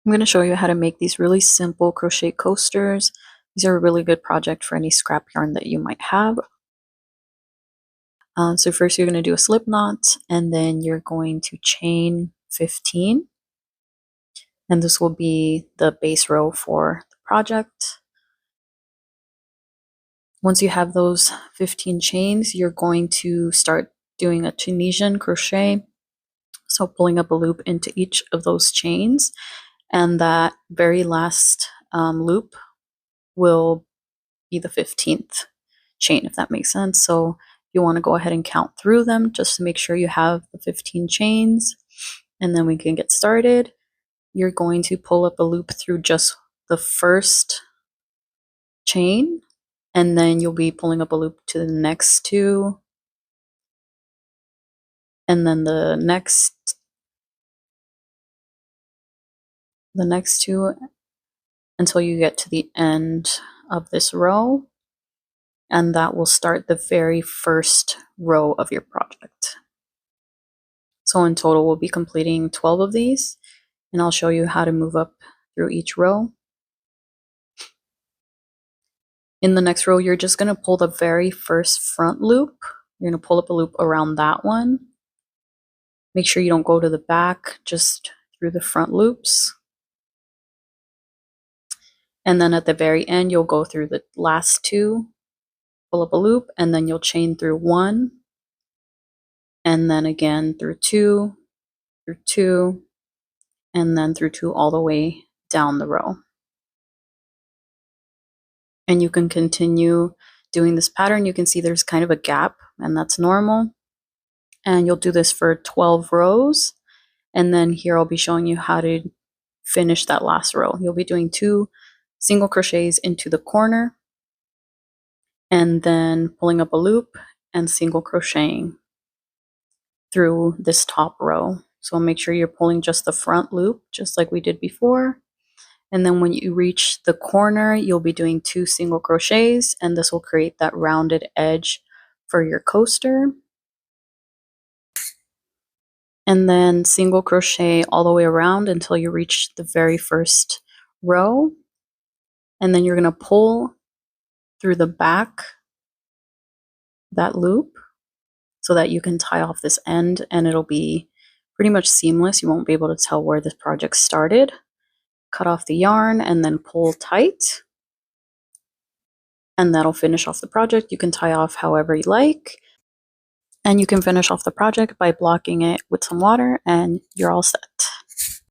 I'm going to show you how to make these really simple crochet coasters. These are a really good project for any scrap yarn that you might have. So first you're going to do a slip knot, and then you're going to chain 15. And this will be the base row for the project. Once you have those 15 chains, you're going to start doing a Tunisian crochet. So pulling up a loop into each of those chains, and that very last loop will be the 15th chain, if that makes sense. So you want to go ahead and count through them just to make sure you have the 15 chains, and then we can get started. You're going to pull up a loop through just the first chain, and then you'll be pulling up a loop to the next two, and then the next two, until you get to the end of this row, and that will start the very first row of your project. So in total, we'll be completing 12 of these, and I'll show you how to move up through each row. In the next row, you're just going to pull the very first front loop. You're going to pull up a loop around that one. Make sure you don't go to the back, just through the front loops. And then at the very end, you'll go through the last two, pull up a loop, and then you'll chain through one, and then again through two, and then through two all the way down the row. And you can continue doing this pattern. You can see there's kind of a gap, and that's normal. And you'll do this for 12 rows. And then here I'll be showing you how to finish that last row. You'll be doing 2 single crochets into the corner, and then pulling up a loop and single crocheting through this top row. So make sure you're pulling just the front loop, just like we did before. And then when you reach the corner, you'll be doing 2 single crochets, and this will create that rounded edge for your coaster. And then single crochet all the way around until you reach the very first row. And then you're going to pull through the back, that loop, so that you can tie off this end, and it'll be pretty much seamless. You won't be able to tell where this project started. Cut off the yarn and then pull tight, and that'll finish off the project. You can tie off however you like, and you can finish off the project by blocking it with some water, and you're all set.